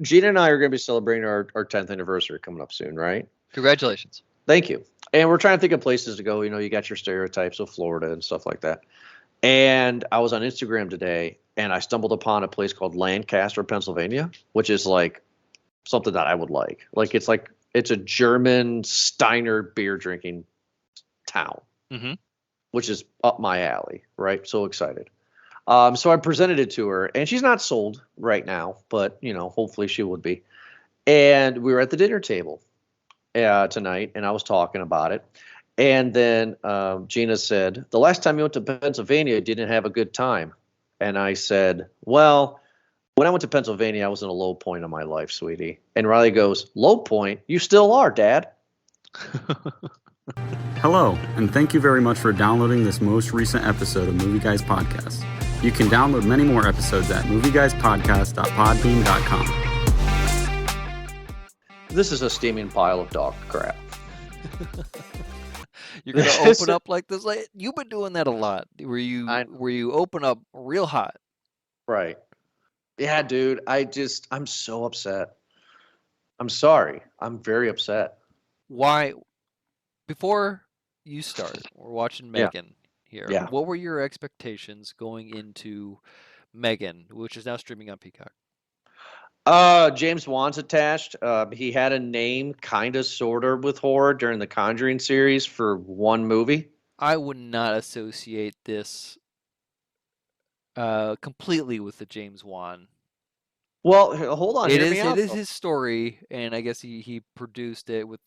Gina and I are going to be celebrating our 10th anniversary coming up soon, right? Congratulations. Thank you. And we're trying to think of places to go. You know, you got your stereotypes of Florida and stuff like that. And I was on Instagram today and I stumbled upon a place called Lancaster, Pennsylvania, which is like something that I would like. It's a German Steiner beer drinking town, Mm-hmm. which is up my alley, right? So excited. So I presented it to her, and she's not sold right now, but you know, hopefully she would be. And we were at the dinner table tonight, and I was talking about it. And then Gina said, "The last time you went to Pennsylvania, you didn't have a good time." And I said, "Well, when I went to Pennsylvania, I was in a low point of my life, sweetie." And Riley goes, "Low point? You still are, Dad." Hello, and thank you very much for downloading this most recent episode of Movie Guys Podcast. You can download many more episodes at movieguyspodcast.podbean.com. This is a steaming pile of dog crap. You're gonna open up like this. Like you've been doing that a lot. Where you open up real hot. Right. Yeah, dude. I'm so upset. I'm sorry. I'm very upset. Why? Before you start, we're watching M3GAN here. Yeah. What were your expectations going into M3GAN, which is now streaming on Peacock? James Wan's attached. He had a name kind of sort of with horror during the Conjuring series for one movie. I would not associate this completely with the James Wan. Well, hold on. It is his story, and I guess he produced it with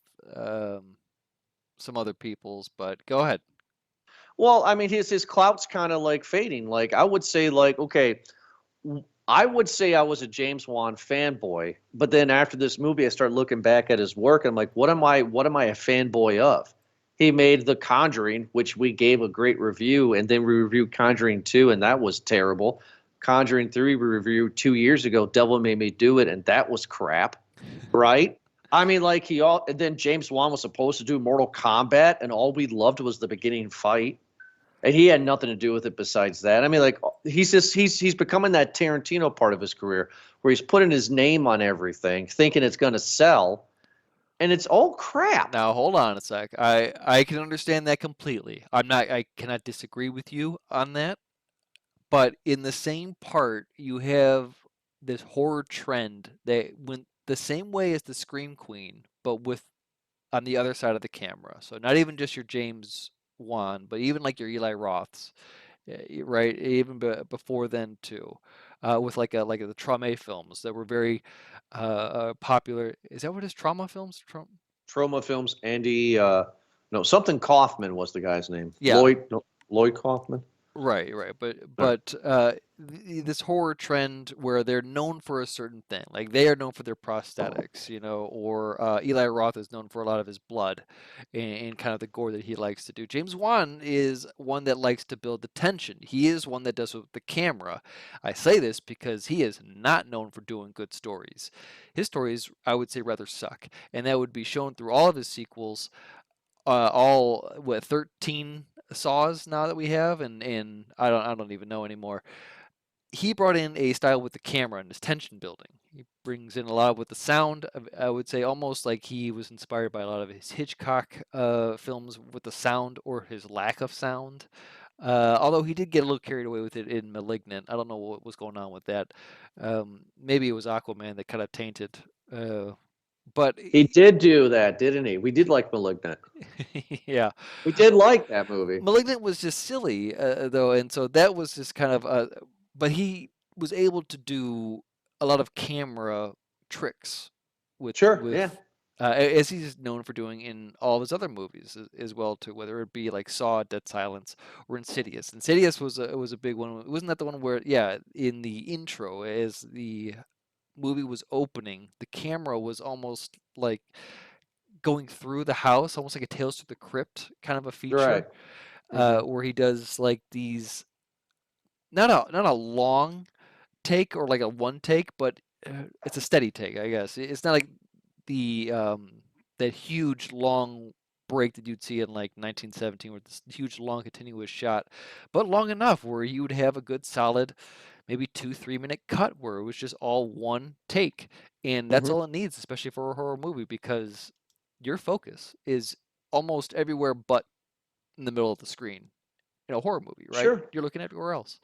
some other people's, but go ahead. Well, I mean, his clout's kind of like fading. Like I would say, okay, I would say I was a James Wan fanboy, but then after this movie, I started looking back at his work, and I'm like, what am I a fanboy of? He made The Conjuring, which we gave a great review, and then we reviewed Conjuring 2, and that was terrible. Conjuring 3 we reviewed 2 years ago, Devil Made Me Do It, and that was crap, right? I mean, like and then James Wan was supposed to do Mortal Kombat, and all we loved was the beginning fight. And he had nothing to do with it besides that. I mean, like he's becoming that Tarantino part of his career where he's putting his name on everything, thinking it's going to sell, and it's all crap. Now hold on a sec. I can understand that completely. I cannot disagree with you on that. But in the same part, you have this horror trend that went the same way as the Scream Queen, but with on the other side of the camera. So not even just your James Wan, but even like your Eli Roths, right? Even before then too, with like the Trauma films that were very popular. Is that what his Trauma films? Trauma films. Andy, no, something Kaufman was the guy's name. Yeah. Lloyd Kaufman. Right. But this horror trend where they're known for a certain thing, like they are known for their prosthetics, or Eli Roth is known for a lot of his blood and kind of the gore that he likes to do. James Wan is one that likes to build the tension. He is one that does it with the camera. I say this because he is not known for doing good stories. His stories, I would say, rather suck, and that would be shown through all of his sequels. 13 saws now that we have, and I don't even know anymore. He brought in a style with the camera and his tension building. He brings in a lot with the sound. I would say almost like he was inspired by a lot of his Hitchcock films with the sound or his lack of sound. Although he did get a little carried away with it in *Malignant*. I don't know what was going on with that. Maybe it was Aquaman that kind of tainted. But he did do that, didn't he? We did like *Malignant*. Yeah, we did like that movie. *Malignant* was just silly, though, and so that was just kind of. But he was able to do a lot of camera tricks with as he's known for doing in all of his other movies as well too, whether it be like Saw, Dead Silence, or Insidious. Insidious was a big one. Wasn't that the one where in the intro as the movie was opening, the camera was almost like going through the house, almost like a Tales from the Crypt kind of a feature, where he does like these not a long take or like a one take, but it's a steady take, I guess. It's not like the that huge long break that you'd see in like 1917 with this huge long continuous shot, but long enough where you would have a good solid maybe 2-3 minute cut where it was just all one take, and that's all it needs, especially for a horror movie, because your focus is almost everywhere but in the middle of the screen in a horror movie, right? Sure. You're looking everywhere else.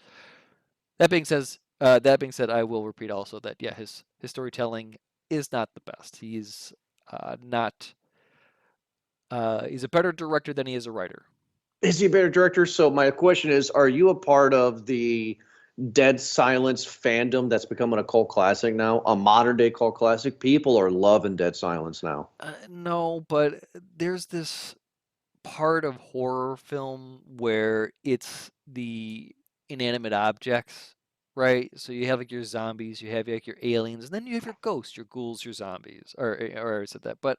That being said, I will repeat also that his storytelling is not the best. He's not. He's a better director than he is a writer. Is he a better director? So my question is, are you a part of the Dead Silence fandom that's becoming a cult classic now, a modern day cult classic? People are loving Dead Silence now. No, but there's this part of horror film where it's the inanimate objects, right? So you have like your zombies, you have like your aliens, and then you have your ghosts, your ghouls, your zombies. Or I said that, but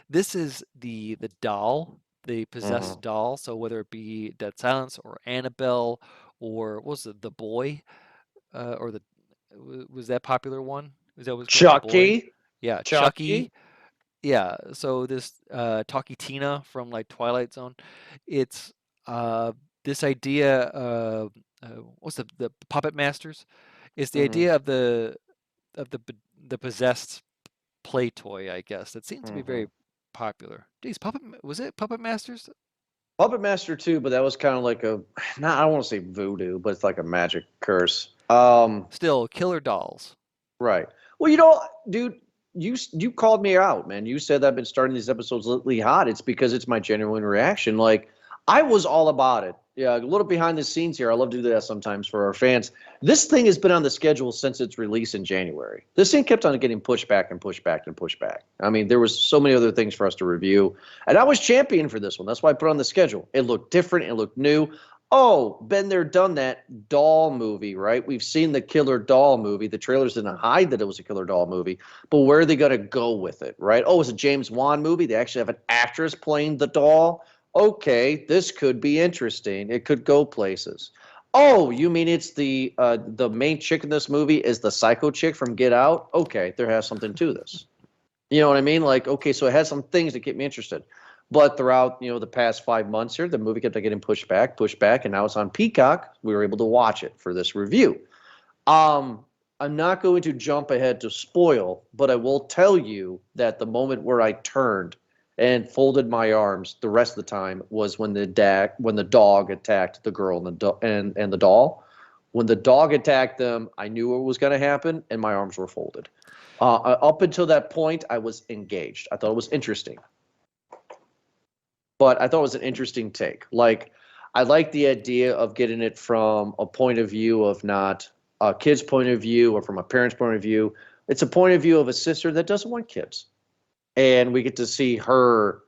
this is the doll, the possessed doll. So whether it be Dead Silence or Annabelle or what was it, The Boy, or was that popular one? Was that was called The Boy? Chucky? Yeah, Chucky? Yeah, so this Talkie Tina from like Twilight Zone, it's this idea of what's the Puppet Masters? It's the idea of the possessed play toy, I guess. That seemed to be very popular. Geez, was it Puppet Masters? Puppet Master 2, but that was kind of like I don't want to say voodoo, but it's like a magic curse. Still, killer dolls. Right. Well, dude, you called me out, man. You said I've been starting these episodes lately hot. It's because it's my genuine reaction. Like, I was all about it. Yeah, a little behind the scenes here. I love to do that sometimes for our fans. This thing has been on the schedule since its release in January. This thing kept on getting pushed back and pushed back and pushed back. I mean, there was so many other things for us to review. And I was champion for this one. That's why I put it on the schedule. It looked different. It looked new. Oh, been there, done that. Doll movie, right? We've seen the Killer Doll movie. The trailers didn't hide that it was a Killer Doll movie. But where are they going to go with it, right? Oh, it's a James Wan movie. They actually have an actress playing the doll. Okay, this could be interesting. It could go places. Oh, you mean it's the main chick in this movie is the psycho chick from Get Out? Okay, there has something to this. You know what I mean? Like, okay, so it has some things that keep me interested. But throughout, the past 5 months here, the movie kept on getting pushed back, and now it's on Peacock. We were able to watch it for this review. I'm not going to jump ahead to spoil, but I will tell you that the moment where I turned and folded my arms the rest of the time was when the dog attacked the girl and the doll. When the dog attacked them, I knew what was going to happen, and my arms were folded. Up until that point, I was engaged. I thought it was interesting. But I thought it was an interesting take. Like, I like the idea of getting it from a point of view of not a kid's point of view or from a parent's point of view. It's a point of view of a sister that doesn't want kids. And we get to see her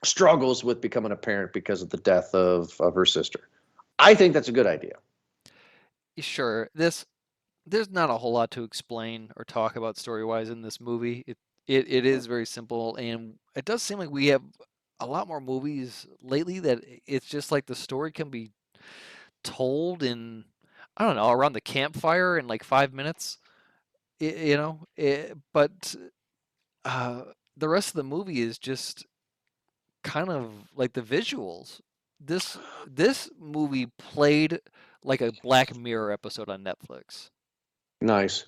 struggles with becoming a parent because of the death of her sister. I think that's a good idea. Sure. There's not a whole lot to explain or talk about story-wise in this movie. It is very simple, and it does seem like we have a lot more movies lately that it's just like the story can be told in, I don't know, around the campfire in like 5 minutes. But the rest of the movie is just kind of like the visuals. This movie played like a Black Mirror episode on Netflix. Nice.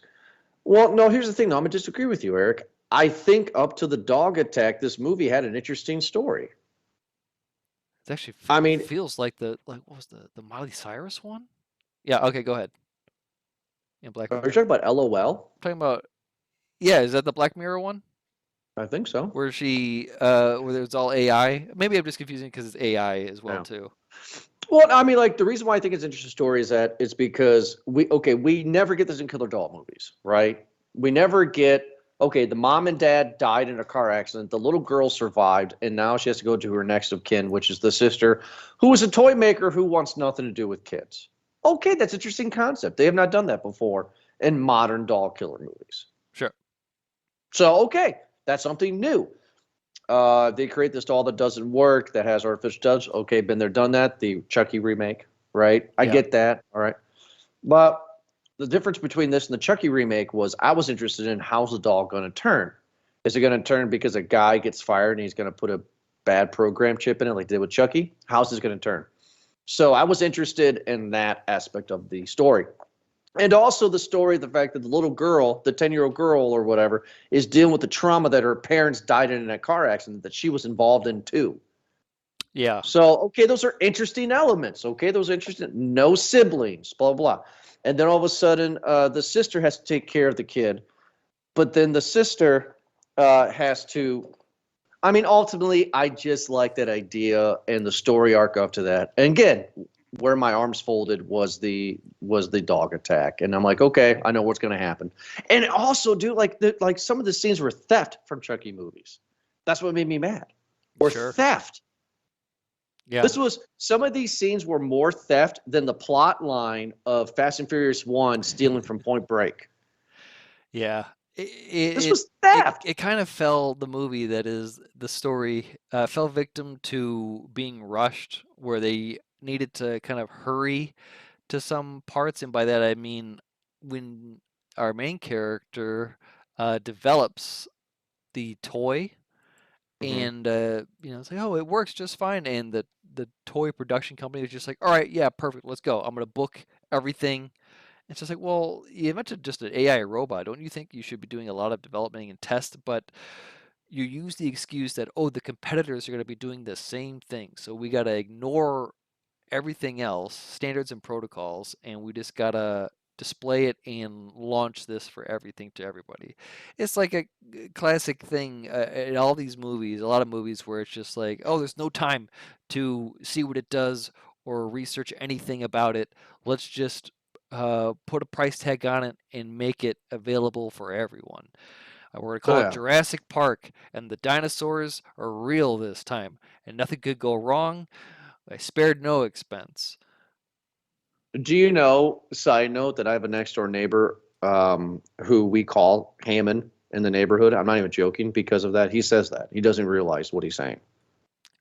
Well, no, here's the thing. No, I'm going to disagree with you, Eric. I think up to the dog attack, this movie had an interesting story. It actually feels like what was the Miley Cyrus one? Yeah, okay, go ahead. Yeah, Black Mirror. Are you talking about LOL? I'm talking about, yeah, is that the Black Mirror one? I think so. Where where it's all AI. Maybe I'm just confusing because it's AI as well, too. Well, I mean, like, the reason why I think it's an interesting story is that it's because we never get this in Killer Doll movies, right? We never get, the mom and dad died in a car accident. The little girl survived, and now she has to go to her next of kin, which is the sister, who is a toy maker who wants nothing to do with kids. Okay, that's an interesting concept. They have not done that before in modern doll killer movies. Sure. So, that's something new. They create this doll that doesn't work, that has artificial touch. Okay, been there, done that. The Chucky remake, right? I get that, all right. But the difference between this and the Chucky remake was I was interested in how's the doll going to turn. Is it going to turn because a guy gets fired and he's going to put a bad program chip in it like they did with Chucky? How's this going to turn? So I was interested in that aspect of the story. And also the story, the fact that the little girl, the 10-year-old girl or whatever, is dealing with the trauma that her parents died in a car accident that she was involved in too. Yeah. So, okay, those are interesting elements. Okay, those are interesting. No siblings, blah, blah. And then all of a sudden, the sister has to take care of the kid. But then the sister has to, I mean, ultimately, I just like that idea and the story arc up to that. And again, where my arms folded was the dog attack, and I'm like, okay, I know what's going to happen. And also, dude, like some of the scenes were theft from Chucky movies. That's what made me mad. Or theft. Yeah. This was, some of these scenes were more theft than the plot line of Fast and Furious 1 stealing from Point Break. Yeah. This was theft. It kind of the movie that is the story, fell victim to being rushed, where they needed to kind of hurry to some parts. And by that, I mean, when our main character develops the toy, and it's like, oh, it works just fine, and the toy production company is just like, all right, yeah, perfect, let's go, I'm gonna book everything. It's just like, well, you mentioned just an AI robot. Don't you think you should be doing a lot of development and test? But you use the excuse that, oh, the competitors are going to be doing the same thing, so we got to ignore everything else, standards and protocols, and we just got to display it and launch this for everything to everybody. It's like a classic thing in all these movies, a lot of movies where it's just like, oh, there's no time to see what it does or research anything about it. Let's just put a price tag on it and make it available for everyone. We're going to call it Jurassic Park, and the dinosaurs are real this time, and nothing could go wrong. I spared no expense. Do you know, side note, that I have a next door neighbor who we call Hammond in the neighborhood? I'm not even joking because of that. He says that. He doesn't realize what he's saying.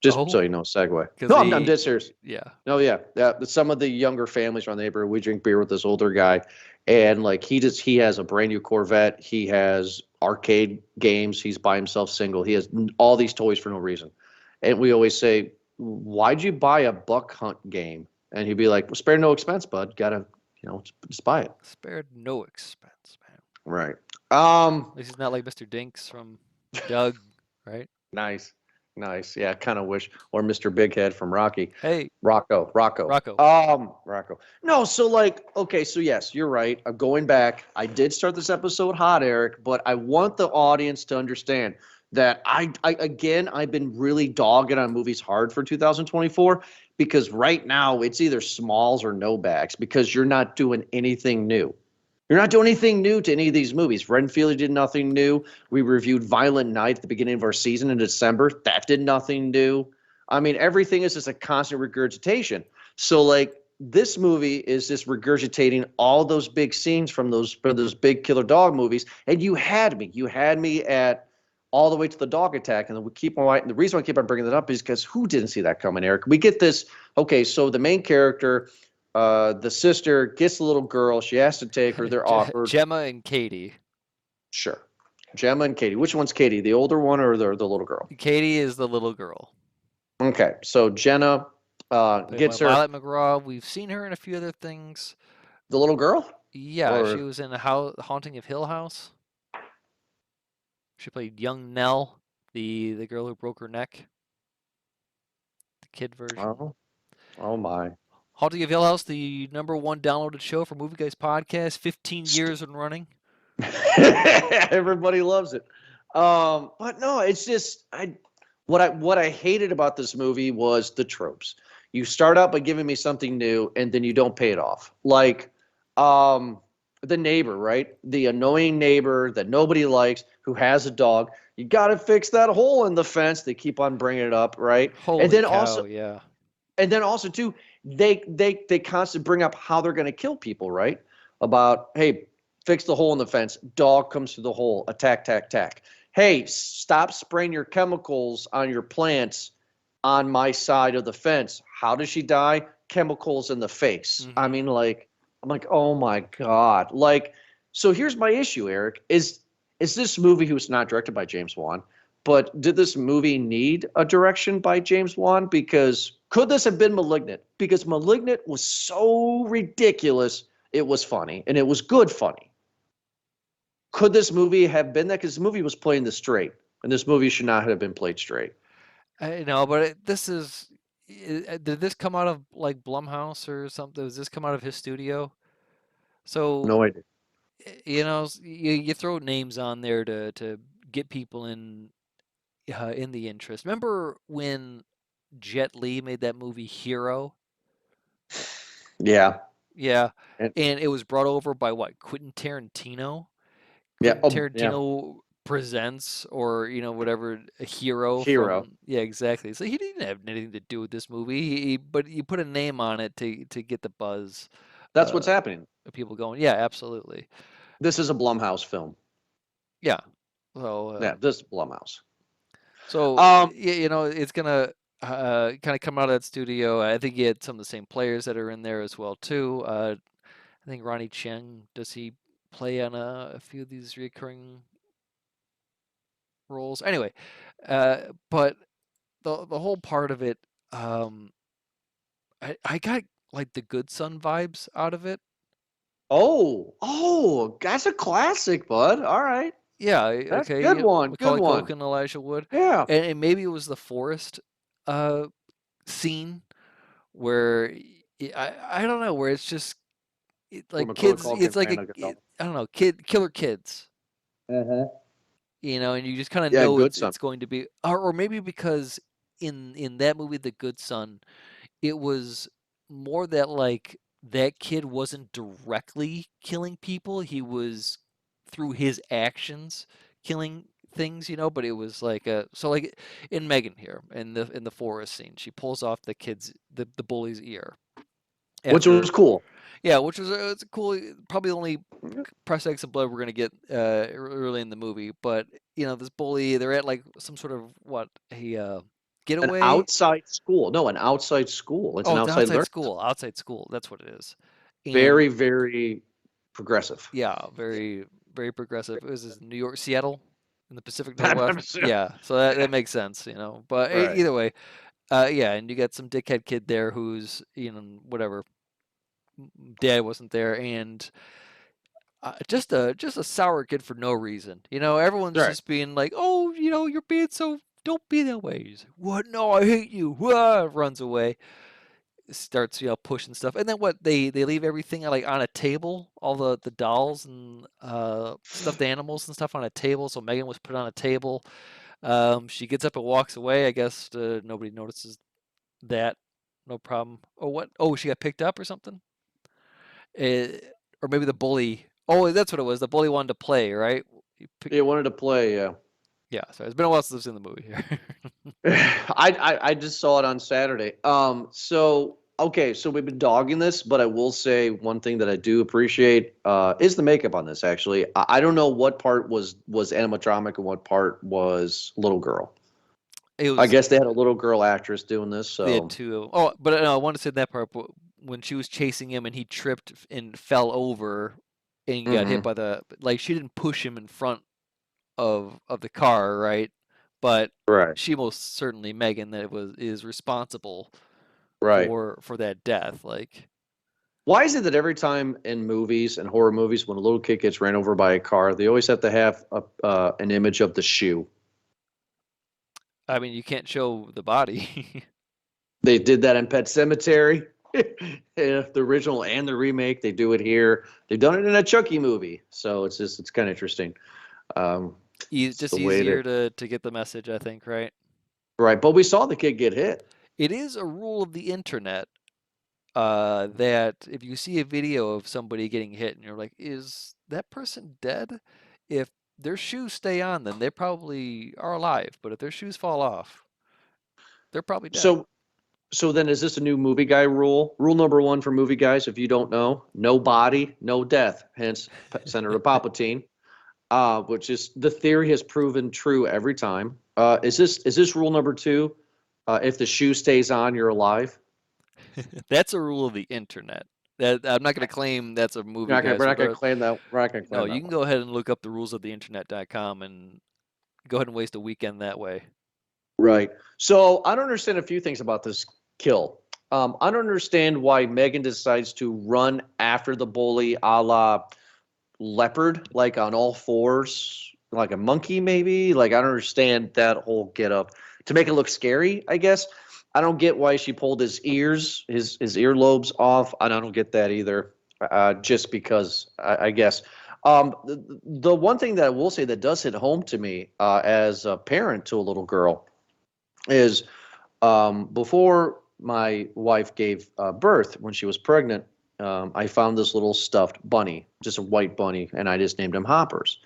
Just so you know, segue. No, I'm dead serious. Yeah. No, yeah. Some of the younger families around the neighborhood, we drink beer with this older guy, and like he has a brand new Corvette. He has arcade games. He's by himself, single. He has all these toys for no reason. And we always say, why'd you buy a buck hunt game? And he'd be like, well, spare no expense, bud. Gotta, just buy it. Spared no expense, man. Right. At least he's not like Mr. Dinks from Doug, right? Nice. Yeah, kind of wish. Or Mr. Big Head from Rocky. Hey. Rocco. Rocco. No, so okay, so yes, you're right. I'm going back. I did start this episode hot, Eric, but I want the audience to understand that I've been really dogging on movies hard for 2024 because right now it's either smalls or no backs because you're not doing anything new. You're not doing anything new to any of these movies. Renfield did nothing new. We reviewed Violent Night at the beginning of our season in December. That did nothing new. I mean, everything is just a constant regurgitation. So, this movie is just regurgitating all those big scenes from those big killer dog movies. And you had me at all the way to the dog attack. And we keep on. And the reason I keep on bringing that up is because who didn't see that coming, Eric? We get this. Okay, so the main character. The sister gets the little girl. She has to take her. They're offered. Gemma and Katie. Sure. Gemma and Katie. Which one's Katie? The older one or the little girl? Katie is the little girl. Okay. So Jenna gets her. Violet McGraw. We've seen her in a few other things. The little girl? Yeah. She was in Haunting of Hill House. She played young Nell, the girl who broke her neck. The kid version. Oh my. Haunting of Hill House, the #1 downloaded show for Movie Guys Podcast, 15 years and running. Everybody loves it. But no, it's just what I hated about this movie was the tropes. You start out by giving me something new, and then you don't pay it off. Like the neighbor, right? The annoying neighbor that nobody likes who has a dog. You got to fix that hole in the fence. They keep on bringing it up, right? Holy and then cow, also, yeah. And then also too, they constantly bring up how they're going to kill people, right? About, hey, fix the hole in the fence. Dog comes through the hole. Attack, tack, tack. Hey, stop spraying your chemicals on your plants on my side of the fence. How does she die? Chemicals in the face. Mm-hmm. I mean, I'm like, oh my God. So here's my issue, Eric, is this movie, who's not directed by James Wan, But did this movie need a direction by James Wan? Because could this have been Malignant? Because Malignant was so ridiculous, it was funny, and it was good funny. Could this movie have been that? Because this movie was playing the straight, and this movie should not have been played straight. I know, but this is. Did this come out of like Blumhouse or something? Does this come out of his studio? So no idea. You throw names on there to get people in the interest. Remember when Jet Li made that movie Hero? Yeah. Yeah, and it was brought over by what? Quentin Tarantino. Tarantino presents, or whatever, a Hero. Yeah, exactly. So he didn't have anything to do with this movie. But you put a name on it to get the buzz. That's what's happening. People going, yeah, absolutely. This is a Blumhouse film. Yeah. So this is Blumhouse. So it's gonna kind of come out of that studio. I think he had some of the same players that are in there as well too. I think Ronnie Cheng, does he play on a few of these recurring roles? Anyway, but the whole part of it, I got like the Good Son vibes out of it. Oh, that's a classic, bud. All right. Yeah, that's okay. Good one. Macaulay Culkin and Elijah Wood. Yeah. And maybe it was the forest scene where I don't know, where it's just like kids. It's like I don't know, killer kids. Mm-hmm. And you just kind of know it's going to be, or maybe because in that movie, The Good Son, it was more that like that kid wasn't directly killing people; he was through his actions killing things, but it was like so like in Megan here in the forest scene, she pulls off the bully's ear, which was cool. Yeah, which was it's cool. Probably the only prosthetics of blood we're gonna get early in the movie, but this bully, they're at like some sort of a getaway. An outside school. No, an outside school. It's an outside school. Outside school. That's what it is. Very, very progressive. Yeah, very, very progressive. It was in New York, Seattle, in the Pacific Northwest. Yeah, so that makes sense, But either way, yeah, and you got some dickhead kid there who's whatever. Dad wasn't there, and just a sour kid for no reason. Everyone's just being like, "Oh, you're being so. Don't be that way." He's like, "What? No, I hate you." Runs away. Starts pushing stuff, and then what? They leave everything like on a table, all the dolls and stuffed animals and stuff on a table. So Megan was put on a table. She gets up and walks away. I guess nobody notices that. No problem. Oh, what? Oh, she got picked up or something. Or maybe the bully. Oh, that's what it was. The bully wanted to play, right? He wanted to play, yeah. Yeah, so it's been a while since I've seen the movie here. I just saw it on Saturday. So we've been dogging this, but I will say one thing that I do appreciate is the makeup on this. Actually, I don't know what part was animatronic and what part was little girl. I guess they had a little girl actress doing this. So they had two. Oh, but I want to say that part when she was chasing him and he tripped and fell over and got hit by she didn't push him in front of the car, right? But she most certainly, Megan, is responsible for that death. Like, why is it that every time in movies and horror movies, when a little kid gets ran over by a car, they always have to have an image of the shoe? I mean, you can't show the body. They did that in Pet Sematary. The original and the remake, they do it here. They've done it in a Chucky movie, so it's kind of interesting. Just easier to get the message, I think, right? Right, but we saw the kid get hit. It is a rule of the internet that if you see a video of somebody getting hit and you're like, is that person dead? If their shoes stay on, then they probably are alive. But if their shoes fall off, they're probably dead. So then is this a new movie guy rule? Rule number 1 for movie guys, if you don't know, no body, no death. Hence Senator Palpatine, which is the theory has proven true every time. Is this rule number 2? If the shoe stays on, you're alive? That's a rule of the internet. I'm not going to claim that's a movie. We're not going to claim that. No, you can go ahead and look up the rules of the internet.com and go ahead and waste a weekend that way. Right. So I don't understand a few things about this kill. I don't understand why Megan decides to run after the bully a la leopard, like on all fours, like a monkey maybe. Like I don't understand that whole get up to make it look scary, I guess. I don't get why she pulled his ears, his earlobes off. I don't get that either. Just because I guess. The one thing that I will say that does hit home to me as a parent to a little girl is before my wife gave birth, when she was pregnant, I found this little stuffed bunny, just a white bunny, and I just named him Hoppers.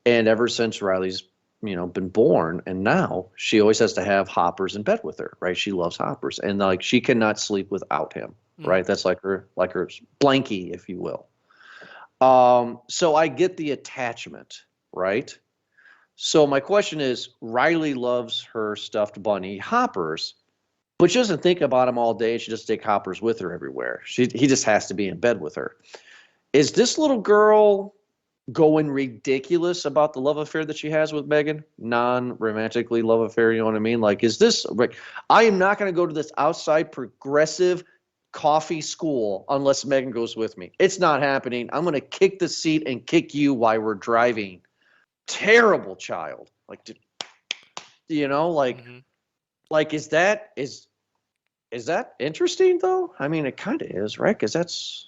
And ever since Riley's, been born, and now she always has to have Hoppers in bed with her, right? She loves Hoppers, and like she cannot sleep without him, right? That's like her blankie, if you will. So I get the attachment, right? So my question is, Riley loves her stuffed bunny Hoppers, but she doesn't think about him all day. She just takes Hoppers with her everywhere. He just has to be in bed with her. Is this little girl going ridiculous about the love affair that she has with Megan? Non-romantically love affair, you know what I mean? Like, is this like, I am not going to go to this outside progressive coffee school unless Megan goes with me. It's not happening. I'm going to kick the seat and kick you while we're driving. Terrible child. Like, like is that interesting though? I mean, it kind of is, right? Because that's,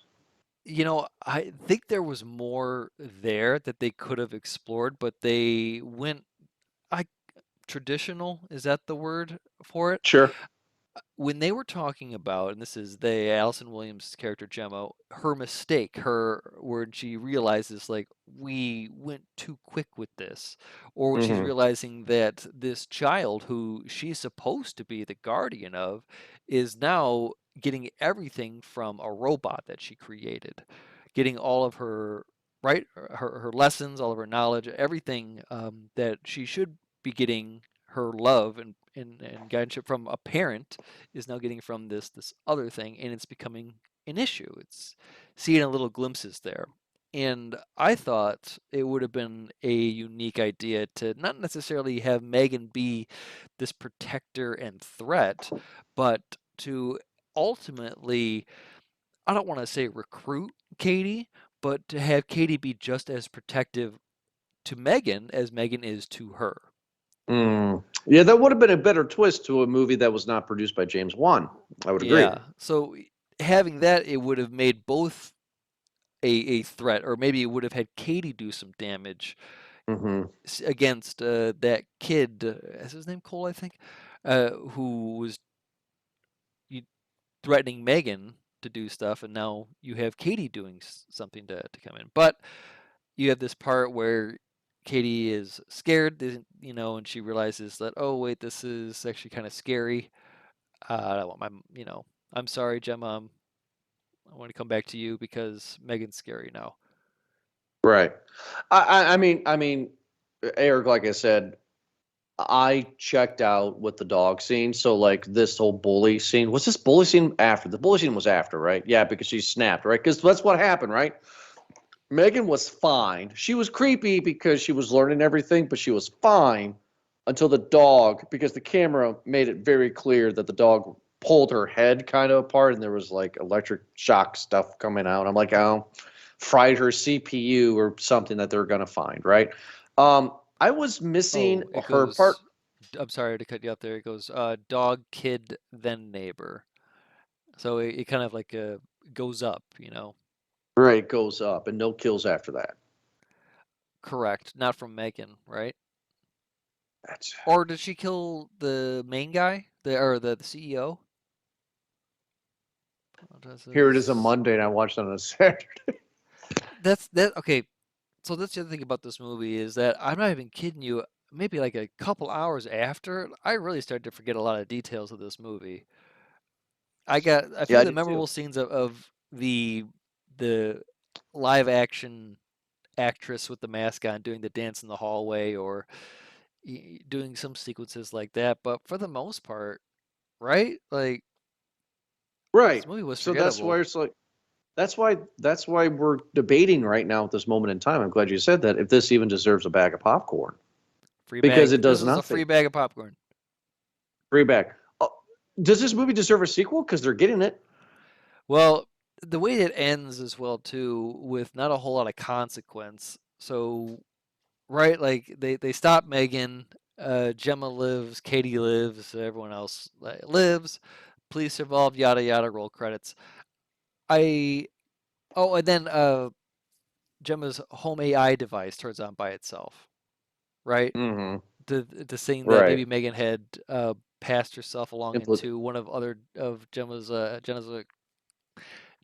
I think there was more there that they could have explored, but they went traditional, is that the word for it? Sure. When they were talking about, and this is Allison Williams' character Gemma, her mistake, where she realizes like we went too quick with this, or when she's realizing that this child who she's supposed to be the guardian of is now getting everything from a robot that she created, getting all of her her lessons, all of her knowledge, everything that she should be getting her love and guardianship from a parent is now getting from this other thing, and it's becoming an issue. It's seeing a little glimpses there. And I thought it would have been a unique idea to not necessarily have Megan be this protector and threat, but to ultimately, I don't want to say recruit Katie, but to have Katie be just as protective to Megan as Megan is to her. Yeah, that would have been a better twist to a movie that was not produced by James Wan. I would agree. Yeah, so having that, it would have made both a threat, or maybe it would have had Katie do some damage against that kid. Is his name Cole, I think, who was threatening Megan to do stuff, and now you have Katie doing something to come in. But you have this part where Katie is scared, and she realizes that, oh wait, this is actually kind of scary. I don't want my, I'm sorry, Gemma. I want to come back to you because Megan's scary now. Right. I mean, Eric, like I said, I checked out with the dog scene. So like this whole bully scene, was this bully scene after? The bully scene was after, right? Yeah, because she snapped, right? Because that's what happened, right? Megan was fine. She was creepy because she was learning everything, but she was fine until the dog, because the camera made it very clear that the dog pulled her head kind of apart and there was like electric shock stuff coming out. I'm like, oh, fried her CPU or something that they're going to find, right? I was missing her part. I'm sorry to cut you out there. It goes dog, kid, then neighbor. So it kind of like goes up, Right, it goes up, and no kills after that. Correct. Not from Megan, right? Or did she kill the main guy, the CEO? Here it is a Monday, and I watched it on a Saturday. Okay. So that's the other thing about this movie is that I'm not even kidding you. Maybe like a couple hours after, I really started to forget a lot of details of this movie. I feel the memorable scenes of the live action actress with the mask on doing the dance in the hallway or doing some sequences like that, but for the most part, right? Like, right. This movie was so that's why it's like, that's why we're debating right now at this moment in time. I'm glad you said that. If this even deserves a bag of popcorn. Because it does This is nothing. a free bag of popcorn. Free bag. Does this movie deserve a sequel? Because they're getting it. Well, the way it ends as well too, with not a whole lot of consequence. So, right, like they stop Megan. Gemma lives. Katie lives. Everyone else lives. Police involved. Yada yada. Roll credits. And then Gemma's home AI device turns on by itself. Right. Mm-hmm. The saying that maybe Megan had passed herself along Impl- into one of Jenna's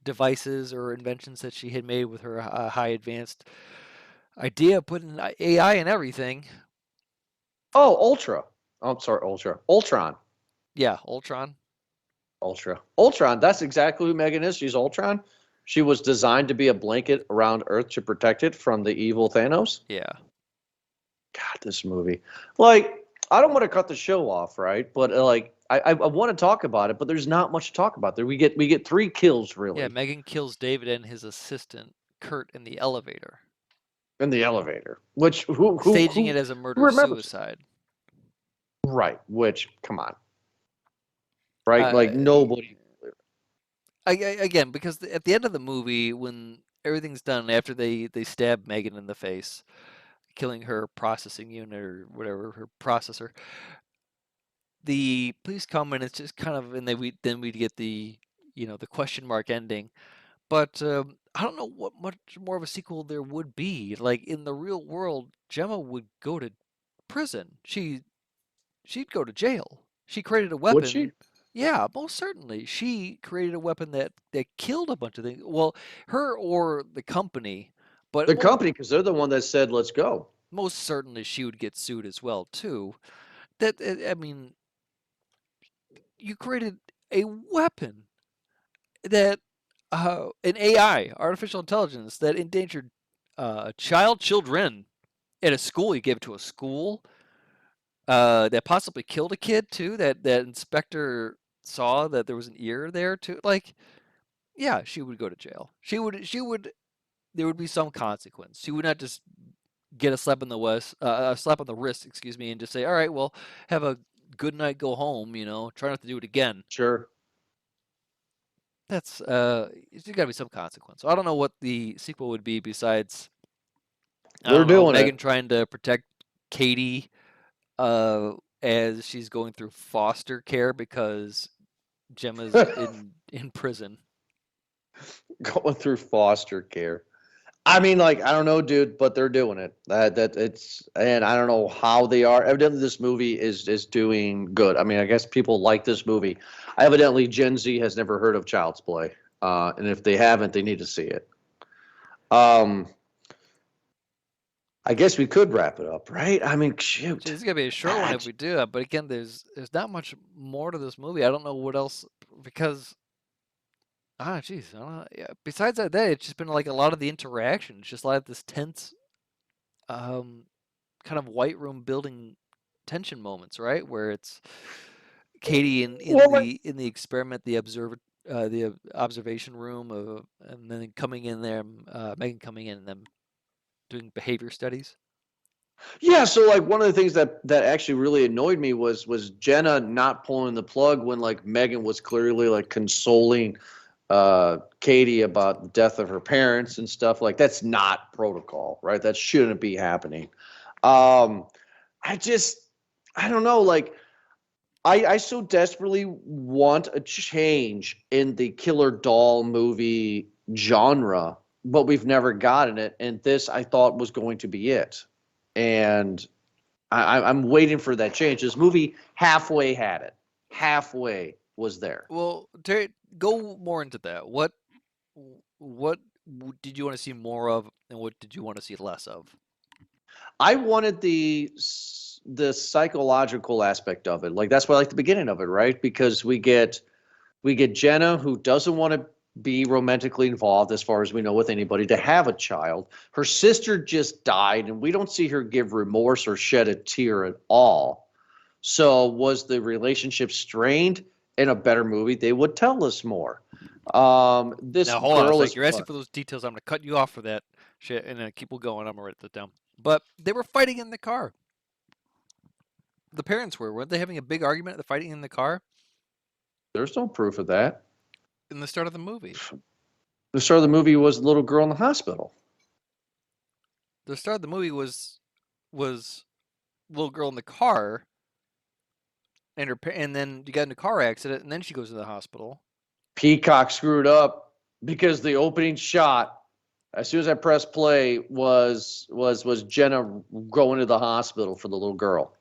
devices or inventions that she had made with her high advanced idea of putting AI in everything. Oh, Ultra. Oh, I'm sorry, Ultron. Yeah, Ultron. Ultron. That's exactly who Megan is. She's Ultron. She was designed to be a blanket around Earth to protect it from the evil Thanos. Yeah. God, this movie. Like, I don't want to cut the show off, right? But like, I want to talk about it, but there's not much to talk about there. We get 3 kills really. Yeah, Megan kills David and his assistant Kurt in the elevator. Which who staging it as a murder suicide. Right. Which, come on. Right, like nobody. Again, because at the end of the movie, when everything's done, after they stab Megan in the face, killing her processing unit or whatever, her processor, the police come and it's just kind of, and then we get the the question mark ending. But I don't know what much more of a sequel there would be. Like in the real world, Gemma would go to prison. She'd go to jail. She created a weapon. Would she? Yeah, most certainly. She created a weapon that killed a bunch of things. Well, her or the company, but the company, because they're the one that said let's go. Most certainly, she would get sued as well too. That I mean, you created a weapon that an AI, artificial intelligence, that endangered children at a school. You gave it to a school that possibly killed a kid too. That inspector saw that there was an ear there too. Like, yeah, she would go to jail. She would. There would be some consequence. She would not just get a slap on the wrist, excuse me, and just say, "All right, well, have a good night, go home." Try not to do it again. Sure. That's there's got to be some consequence. So I don't know what the sequel would be besides Megan trying to protect Katie as she's going through foster care because Gemma's in prison. Going through foster care. I mean, like, I don't know, dude, but they're doing it. And I don't know how they are. Evidently, this movie is doing good. I mean, I guess people like this movie. Evidently, Gen Z has never heard of Child's Play, and if they haven't, they need to see it. I guess we could wrap it up, right? I mean, shoot. It's gonna be a short one if we do it, but again, there's not much more to this movie. I don't know what else because. Jeez. Yeah. Besides that, it's just been like a lot of the interaction. It's just a lot of this tense, kind of white room building tension moments, right? Where it's Katie in the experiment, the observation room, and then coming in there, Megan coming in and them doing behavior studies. Yeah, so like one of the things that actually really annoyed me was Jenna not pulling the plug when like Megan was clearly like consoling Katie about the death of her parents and stuff. Like, that's not protocol, right? That shouldn't be happening. I don't know. Like, I so desperately want a change in the killer doll movie genre, but we've never gotten it. And this, I thought, was going to be it. And I'm waiting for that change. This movie halfway had it. Halfway was there. Well, Terry, go more into that. What did you want to see more of, and what did you want to see less of? I wanted the psychological aspect of it. Like, that's why I like the beginning of it, right? Because we get Jenna, who doesn't want to be romantically involved, as far as we know, with anybody, to have a child. Her sister just died, and we don't see her give remorse or shed a tear at all. So was the relationship strained? In a better movie, they would tell us more. This now, hold girl on, you're asking for those details. I'm going to cut you off for that shit, and then keep going. I'm going to write that down. But they were fighting in the car. the parents were. Weren't they having a big argument? The fighting in the car? There's no proof of that. In the start of the movie. The start of the movie was the little girl in the hospital. The start of the movie was little girl in the car, and then you got in a car accident, and then she goes to the hospital. Peacock screwed up because the opening shot, as soon as I pressed play, was Jenna going to the hospital for the little girl.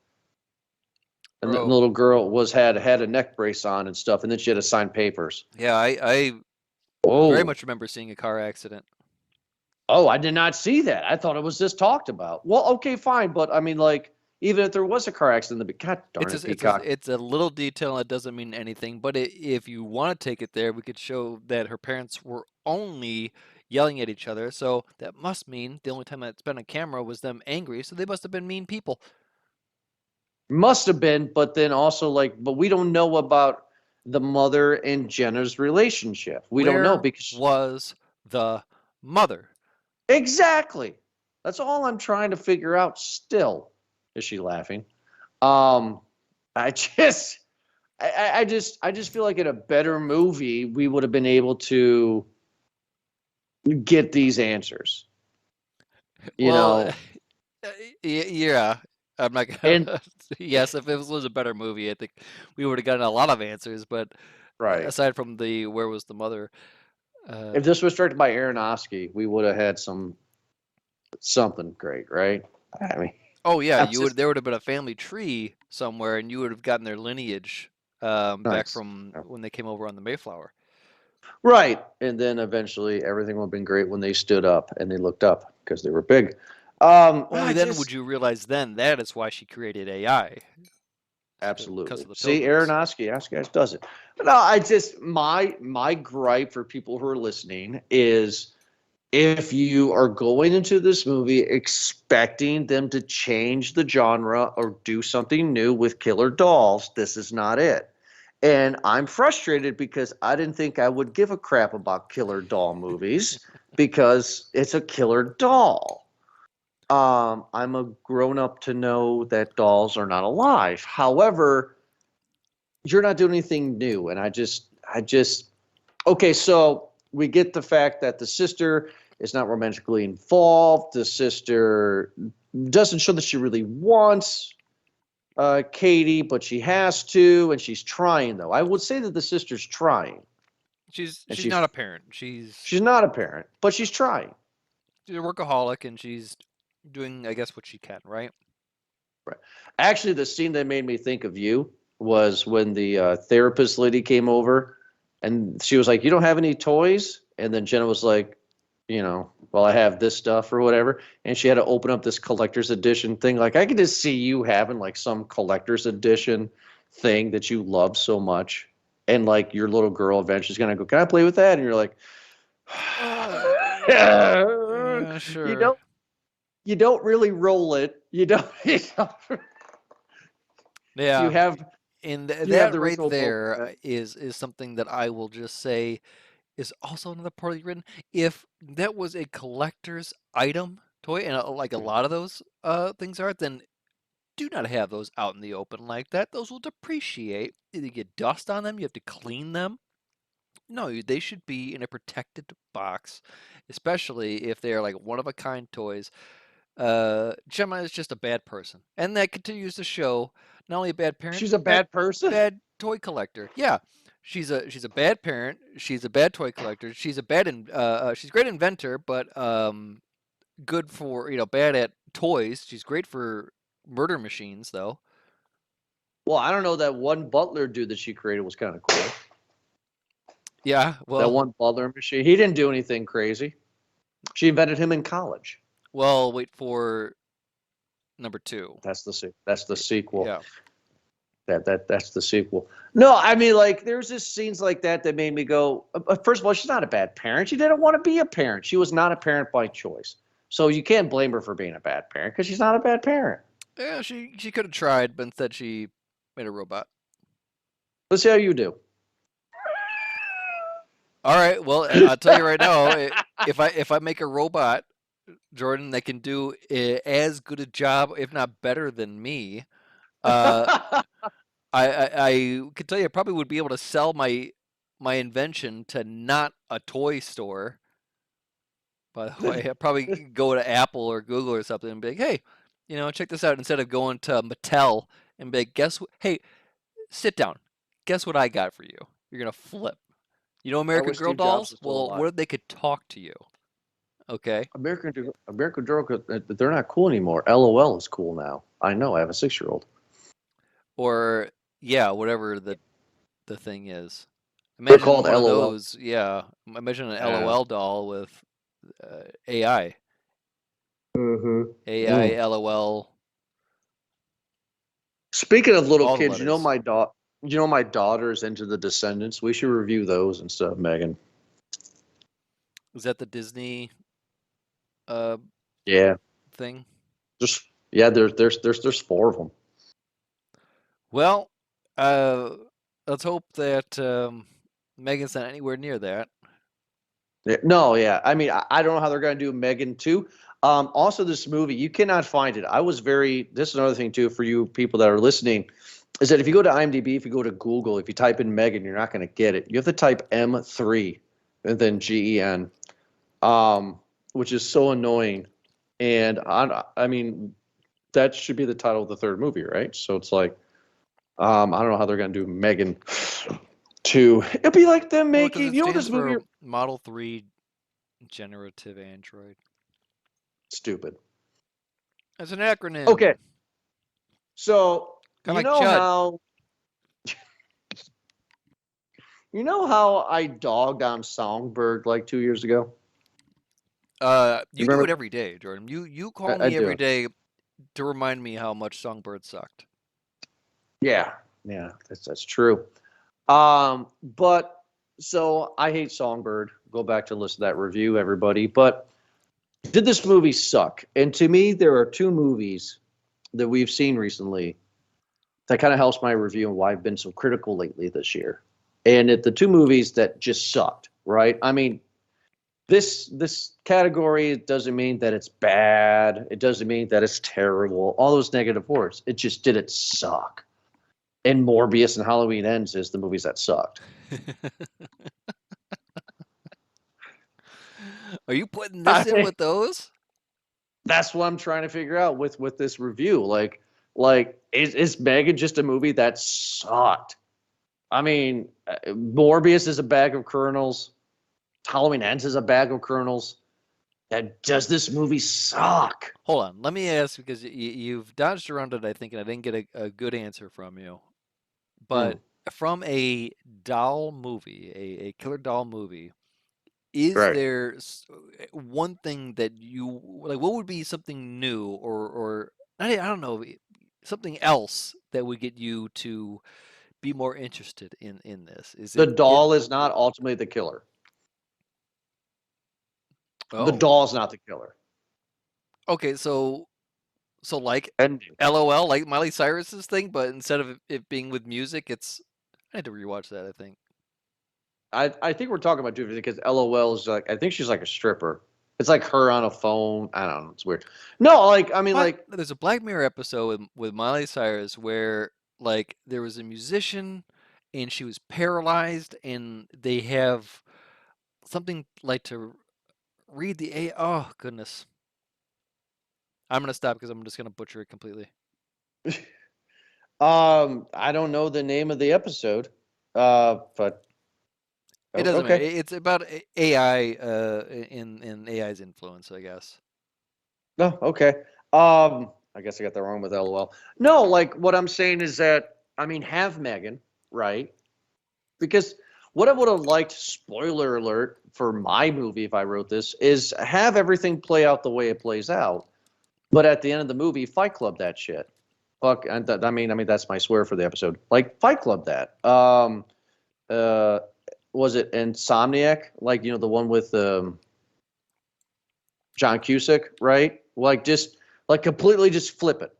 And the little girl had a neck brace on and stuff, and then she had to sign papers. Yeah, I very much remember seeing a car accident. Oh, I did not see that. I thought it was just talked about. Well, okay, fine, but I mean, like, even if there was a car accident, God darn it, Peacock. It's a little detail that doesn't mean anything, but if you want to take it there, we could show that her parents were only yelling at each other, so that must mean the only time that's been on camera was them angry, so they must have been mean people. Must have been, but then also, like, but we don't know about the mother and Jenna's relationship. We don't know because was the mother. Exactly. That's all I'm trying to figure out still. Is she laughing? I just feel like in a better movie we would have been able to get these answers. You know. Yeah. I'm not gonna. Yes, if it was a better movie, I think we would have gotten a lot of answers. But aside from the where was the mother? If this was directed by Aronofsky, we would have had something great, right? I mean, oh yeah, there would have been a family tree somewhere, and you would have gotten their lineage back from when they came over on the Mayflower. Right, and then eventually everything would have been great when they stood up and they looked up because they were big. Only then would you realize then that is why she created AI. Absolutely. See, Aronofsky does it. But no, I just my gripe for people who are listening is if you are going into this movie expecting them to change the genre or do something new with killer dolls, this is not it. And I'm frustrated because I didn't think I would give a crap about killer doll movies because it's a killer doll. I'm a grown up to know that dolls are not alive. However, you're not doing anything new. And I just, okay, so we get the fact that the sister is not romantically involved. The sister doesn't show that she really wants Katie, but she has to, and she's trying, though. I would say that the sister's trying. She's not a parent. She's not a parent, but she's trying. She's a workaholic, and she's doing, I guess, what she can, right? Right. Actually, the scene that made me think of you was when the therapist lady came over, and she was like, "You don't have any toys?" And then Jenna was like, well, I have this stuff or whatever. And she had to open up this collector's edition thing. Like, I could just see you having like some collector's edition thing that you love so much. And like your little girl eventually is going to go, "Can I play with that?" And you're like, yeah, sure. You don't really roll it. You don't. Yeah. You have. And that right there is something that I will just say is also another poorly written. If that was a collector's item toy, and like a lot of those things are, then do not have those out in the open like that. Those will depreciate. You get dust on them. You have to clean them. No, they should be in a protected box, especially if they're like one-of-a-kind toys. Gemma is just a bad person, and that continues to show not only a bad parent. She's a bad person. Bad toy collector. Yeah. She's a bad parent. She's a bad toy collector. She's a she's a great inventor, but good for bad at toys. She's great for murder machines, though. Well, I don't know, that one butler dude that she created was kind of cool. Yeah, well, that one butler machine. He didn't do anything crazy. She invented him in college. Well, wait for number 2. That's the sequel. Yeah. That's the sequel. No, I mean, like, there's just scenes like that made me go, first of all, she's not a bad parent. She didn't want to be a parent. She was not a parent by choice. So you can't blame her for being a bad parent because she's not a bad parent. Yeah, she could have tried, but instead she made a robot. Let's see how you do. All right, well, I'll tell you right now, if I make a robot, Jordan, that can do as good a job, if not better than me, Uh, I could tell you I probably would be able to sell my invention to not a toy store. By the way, I'd probably go to Apple or Google or something and be like, hey, check this out, instead of going to Mattel and be like, guess what? Hey, sit down. Guess what I got for you? You're going to flip. American Girl dolls? Well, what if they could talk to you? Okay. American Girl, they're not cool anymore. LOL is cool now. I know. I have a 6-year-old. Or yeah, whatever the thing is. They're called one LOL. Of those, yeah. Imagine an LOL doll with AI. Mm-hmm. AI, LOL. Speaking of little kids, my daughter's into the Descendants. We should review those and stuff, Megan. Is that the Disney thing? There's 4 of them. Well, let's hope that Megan's not anywhere near that. No, yeah. I mean, I don't know how they're going to do Megan 2. Also, this movie, you cannot find it. This is another thing, too, for you people that are listening, is that if you go to IMDb, if you go to Google, if you type in Megan, you're not going to get it. You have to type M3 and then GEN, which is so annoying. And, I mean, that should be the title of the 3rd movie, right? So it's like, I don't know how they're going to do Megan 2. It'd be like them making, this movie. Model 3 Generative Android. Stupid. It's an acronym. Okay. So, Kinda you know how I dogged on Songbird like 2 years ago? You do it every day, Jordan. You call me every day to remind me how much Songbird sucked. Yeah, that's true. But so I hate Songbird. Go back to listen to that review, everybody. But did this movie suck? And to me, there are 2 movies that we've seen recently that kind of helps my review and why I've been so critical lately this year. And the 2 movies that just sucked, right? I mean, this category doesn't mean that it's bad. It doesn't mean that it's terrible. All those negative words. It just didn't suck. And Morbius and Halloween Ends is the movies that sucked. Are you putting this in with those? That's what I'm trying to figure out with this review. Like is Megan just a movie that sucked? I mean, Morbius is a bag of kernels. Halloween Ends is a bag of kernels. Does this movie suck? Hold on. Let me ask, because you've dodged around it, I think, and I didn't get a good answer from you. But from a doll movie, a killer doll movie, is there one thing that you like? What would be something new, or I don't know, something else that would get you to be more interested in this? The doll is not ultimately the killer. Oh. The doll's not the killer. Okay, so like LOL, like Miley Cyrus's thing, but instead of it being with music, it's. I had to rewatch that, I think. I think we're talking about different because LOL is like, I think she's like a stripper. It's like her on a phone. I don't know. It's weird. No, like, I mean, like. There's a Black Mirror episode with Miley Cyrus where, like, there was a musician and she was paralyzed, and they have something like to read the A. Oh, goodness. I'm going to stop because I'm just going to butcher it completely. I don't know the name of the episode, but it doesn't matter. It's about AI in AI's influence, I guess. No, okay. I guess I got that wrong with LOL. No, like what I'm saying is that, I mean, have Megan, right? Because what I would have liked, spoiler alert, for my movie if I wrote this, is have everything play out the way it plays out. But at the end of the movie, Fight Club that shit. Fuck, I mean that's my swear for the episode. Like, Fight Club that. Was it Insomniac? Like, the one with John Cusack, right? Like, just like completely just flip it.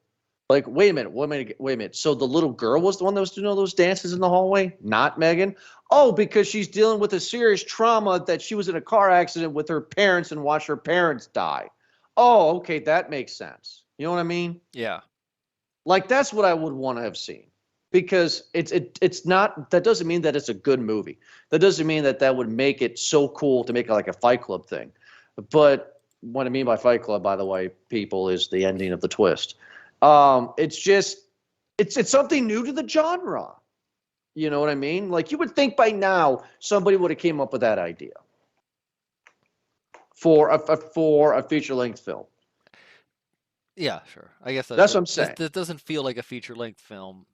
Like, wait a minute. So the little girl was the one that was doing all those dances in the hallway, not Megan? Oh, because she's dealing with a serious trauma that she was in a car accident with her parents and watched her parents die. Oh, okay, that makes sense. You know what I mean? Yeah. Like, that's what I would want to have seen. Because it's not, that doesn't mean that it's a good movie. That doesn't mean that would make it so cool to make it like a Fight Club thing. But what I mean by Fight Club, by the way, people, is the ending of the twist. It's just, it's something new to the genre. You know what I mean? Like, you would think by now somebody would have came up with that idea for a feature-length film. Yeah, sure. I guess that's what I'm saying. That doesn't feel like a feature-length film.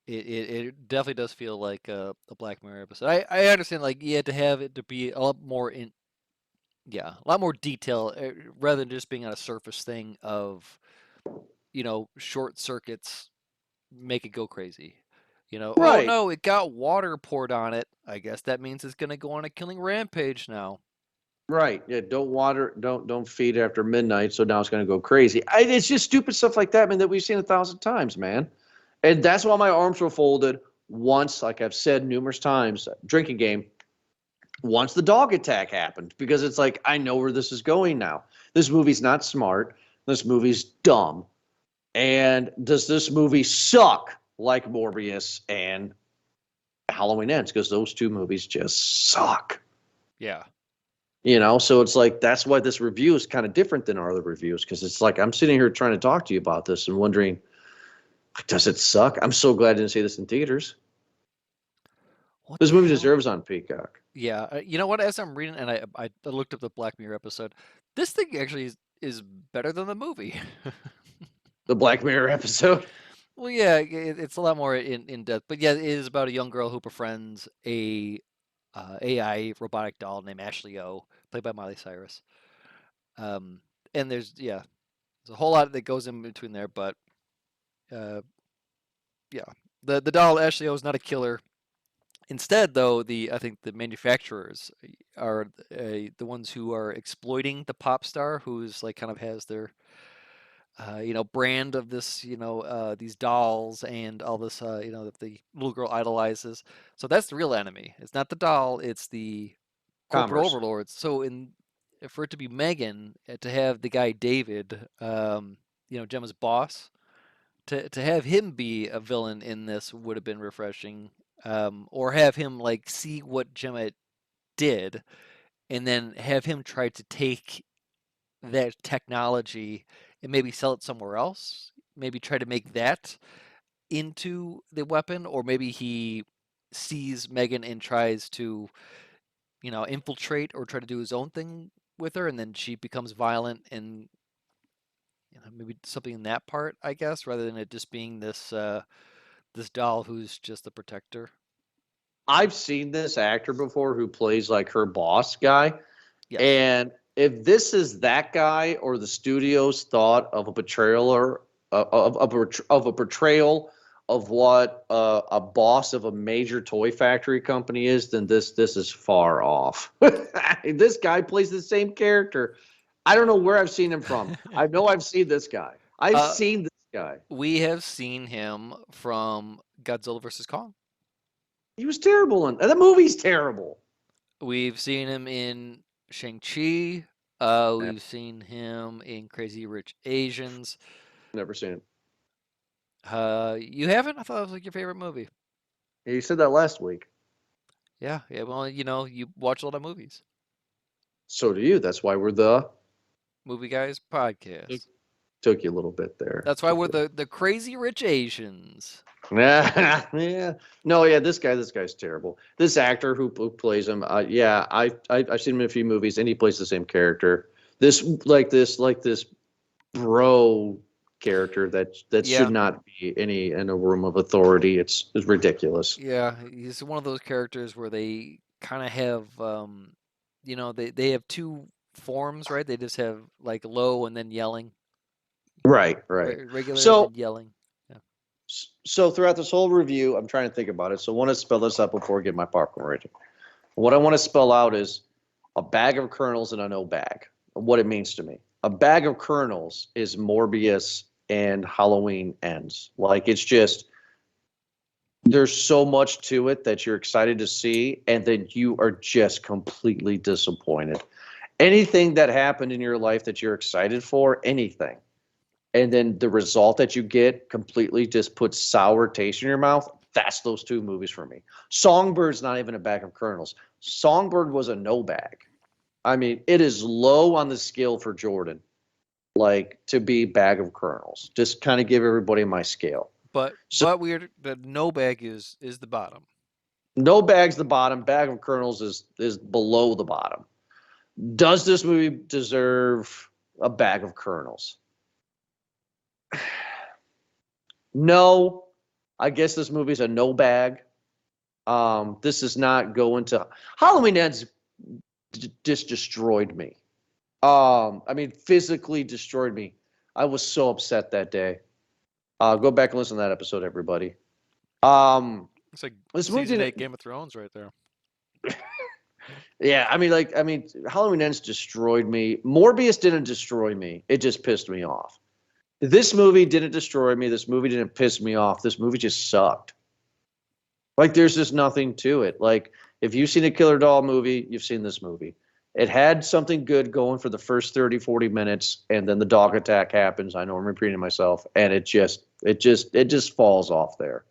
It definitely does feel like a Black Mirror episode. I understand, like, you had to have it to be a lot more a lot more detail rather than just being on a surface thing of, short circuits make it go crazy. Right. Oh no, it got water poured on it. I guess that means it's gonna go on a killing rampage now. Right. Yeah. Don't feed after midnight. So now it's going to go crazy. It's just stupid stuff like that, man, that we've seen 1,000 times, man. And that's why my arms were folded once, like I've said numerous times, drinking game, once the dog attack happened, because it's like, I know where this is going now. This movie's not smart. This movie's dumb. And does this movie suck like Morbius and Halloween Ends? Because those two movies just suck. Yeah. So it's like, that's why this review is kind of different than our other reviews, because it's like, I'm sitting here trying to talk to you about this and wondering, does it suck? I'm so glad I didn't see this in theaters. This movie deserves on Peacock. Yeah. You know what? As I'm reading, and I looked up the Black Mirror episode, this thing actually is better than the movie. The Black Mirror episode? Well, yeah, it's a lot more in depth. But yeah, it is about a young girl who befriends a AI robotic doll named Ashley O, played by Miley Cyrus. And there's a whole lot that goes in between there, but the doll Ashley O is not a killer. Instead, though, I think the manufacturers are the ones who are exploiting the pop star, who's like kind of has their brand of this, these dolls and all this, that the little girl idolizes. So that's the real enemy. It's not the doll; it's the corporate overlords. So for it to be Megan, to have the guy David, Gemma's boss, to have him be a villain in this would have been refreshing. Or have him like see what Gemma did, and then have him try to take that technology and maybe sell it somewhere else. Maybe try to make that into the weapon, or maybe he sees Megan and tries to, infiltrate or try to do his own thing with her, and then she becomes violent, and maybe something in that part, I guess, rather than it just being this doll who's just the protector. I've seen this actor before who plays like her boss guy. Yes. And if this is that guy, or the studio's thought of a portrayal of a portrayal of what a boss of a major toy factory company is, then this is far off. This guy plays the same character. I don't know where I've seen him from. I know I've seen this guy. I've seen this guy. We have seen him from Godzilla vs. Kong. He was terrible in that movie's terrible. We've seen him in Shang-Chi. We've seen him in Crazy Rich Asians. Never seen him. You haven't? I thought it was like your favorite movie. Yeah, you said that last week. Yeah. Well, you watch a lot of movies. So do you. That's why we're the Movie Guys Podcast. Took you a little bit there. That's why we're the Crazy Rich Asians. Yeah. No, yeah, this guy's terrible. This actor who plays him, I've seen him in a few movies, and he plays the same character. This bro character that should not be in a room of authority. It's ridiculous. Yeah, he's one of those characters where they kind of have, they have two forms, right? They just have like low and then yelling. Right. Regular and yelling. Yeah. So throughout this whole review, I'm trying to think about it. So I want to spell this out before I get my popcorn ready. What I want to spell out is a bag of kernels and a no bag. What it means to me. A bag of kernels is Morbius and Halloween Ends. Like, it's just, there's so much to it that you're excited to see, and then you are just completely disappointed. Anything that happened in your life that you're excited for, anything, and then the result that you get completely just puts sour taste in your mouth, that's those two movies for me. Songbird's not even a bag of kernels. Songbird was a no bag. I mean, it is low on the scale for Jordan, like to be bag of kernels. Just kind of give everybody my scale. But weird. The no bag is the bottom. No bag's the bottom. Bag of kernels is below the bottom. Does this movie deserve a bag of kernels? No. I guess this movie's a no bag. This is not going to Halloween Ends. Just destroyed me. I mean, physically destroyed me. I was so upset that day. Go back and listen to that episode, everybody. It's like this season 8 Game of Thrones right there. Yeah, I mean, Halloween Ends destroyed me. Morbius didn't destroy me. It just pissed me off. This movie didn't destroy me. This movie didn't piss me off. This movie just sucked. Like, there's just nothing to it. Like, if you've seen a Killer Doll movie, you've seen this movie. It had something good going for the first 30, 40 minutes, and then the dog attack happens. I know I'm repeating myself, and it just falls off there.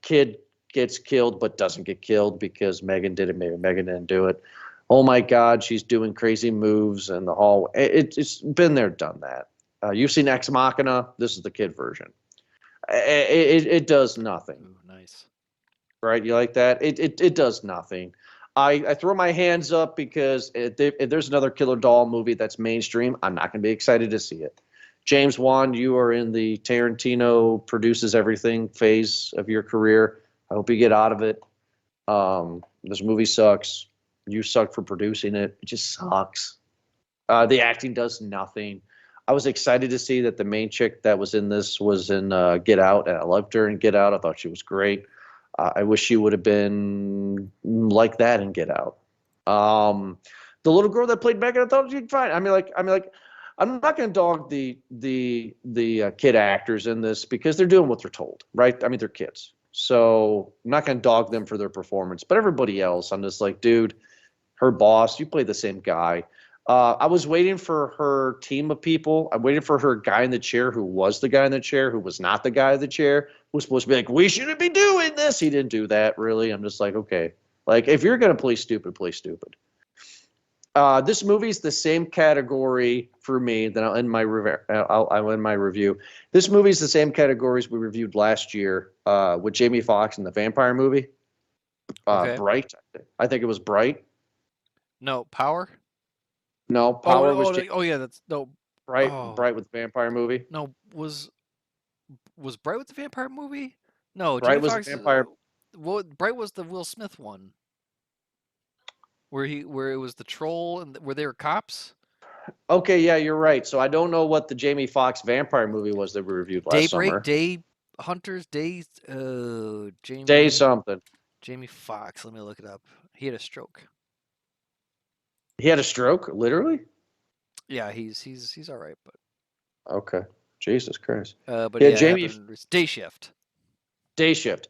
Kid gets killed but doesn't get killed because Megan did it. Maybe Megan didn't do it. Oh my God, she's doing crazy moves in the hallway. It's been there, done that. You've seen Ex Machina. This is the kid version. It does nothing. Ooh, nice. Right? You like that? It does nothing. I throw my hands up because if there's another Killer Doll movie that's mainstream, I'm not going to be excited to see it. James Wan, you are in the Tarantino produces everything phase of your career. I hope you get out of it. This movie sucks. You suck for producing it. It just sucks. The acting does nothing. I was excited to see that the main chick that was in this was in Get Out, and I loved her in Get Out. I thought she was great. I wish she would have been like that in Get Out. The little girl that played Megan, I thought she was fine. I'm not going to dog the kid actors in this because they're doing what they're told, right? I mean, they're kids. So I'm not going to dog them for their performance. But everybody else, I'm just like, dude, her boss, you play the same guy. I was waiting for her team of people. I'm waiting for her guy in the chair who was the guy in the chair, who was not the guy in the chair, who was supposed to be like, we shouldn't be doing this. He didn't do that, really. I'm just like, okay. Like, if you're going to play stupid, play stupid. This movie's the same category for me. Then I'll end my review. This movie's the same categories we reviewed last year with Jamie Foxx in the vampire movie. Okay. Bright. I think it was Bright. No, Power? No, Power was. Bright. Bright with the vampire movie. No, was Bright with the vampire movie? No, Bright Jamie was Foxx, the vampire. Bright was the Will Smith one. Where it was the troll and where they were cops. Okay, yeah, you're right. So I don't know what the Jamie Foxx vampire movie was that we reviewed last summer. Day Hunters, Day Jamie. Day something. Jamie Foxx. Let me look it up. He had a stroke. He had a stroke, literally? Yeah, he's all right, but okay. Jesus Christ. But yeah, Jamie Day Shift. Day Shift.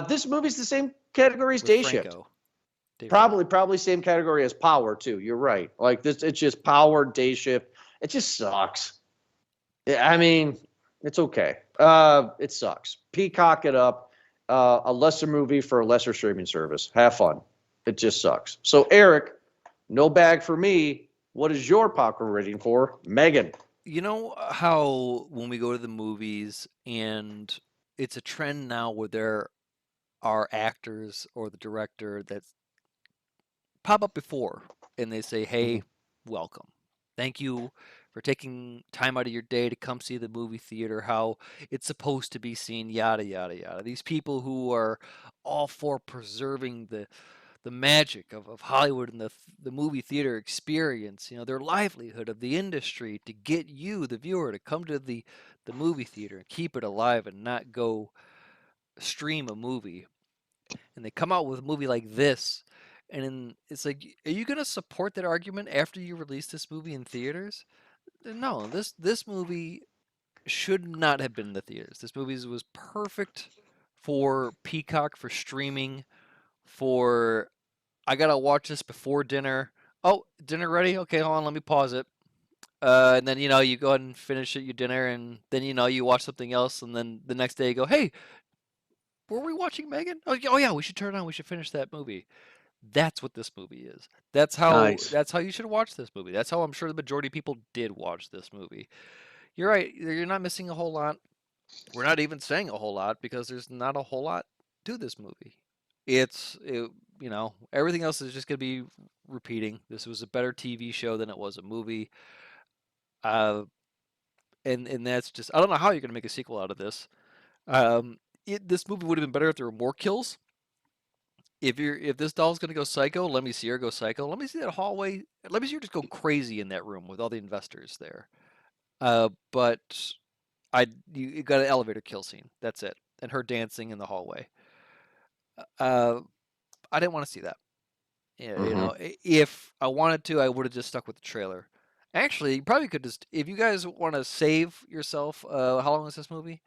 This movie's the same category as Day Shift. Probably same category as Power too. You're right. Like this, it's just Power, Day Shift. It just sucks. I mean, it's okay. It sucks. Peacock it up. A lesser movie for a lesser streaming service. Have fun. It just sucks. So Eric, no bag for me. What is your popcorn rating for Megan? You know how when we go to the movies and it's a trend now where there are actors or the director that pop up before and they say, hey, welcome. Thank you for taking time out of your day to come see the movie theater, how it's supposed to be seen, yada, yada, yada. These people who are all for preserving the magic of Hollywood and the movie theater experience, you know, their livelihood of the industry to get you, the viewer, to come to the movie theater and keep it alive and not go stream a movie. And they come out with a movie like this, and it's like, are you going to support that argument after you release this movie in theaters? No, this movie should not have been in the theaters. This movie was perfect for Peacock, for streaming, for I gotta watch this before dinner. Oh, dinner ready? Okay, hold on, let me pause it. And then you go ahead and finish your dinner, and then you watch something else, and then the next day you go, hey, were we watching Megan? Oh yeah, we should turn it on. We should finish that movie. That's what this movie is. That's how you should watch this movie. That's how I'm sure the majority of people did watch this movie. You're right. You're not missing a whole lot. We're not even saying a whole lot because there's not a whole lot to this movie. Everything else is just going to be repeating. This was a better TV show than it was a movie. And that's just, I don't know how you're going to make a sequel out of this. This movie would have been better if there were more kills. If this doll's going to go psycho, let me see her go psycho. Let me see that hallway. Let me see her just go crazy in that room with all the investors there. But you got an elevator kill scene. That's it. And her dancing in the hallway. I didn't want to see that. If I wanted to, I would have just stuck with the trailer. Actually, you probably could just, if you guys want to save yourself, how long is this movie?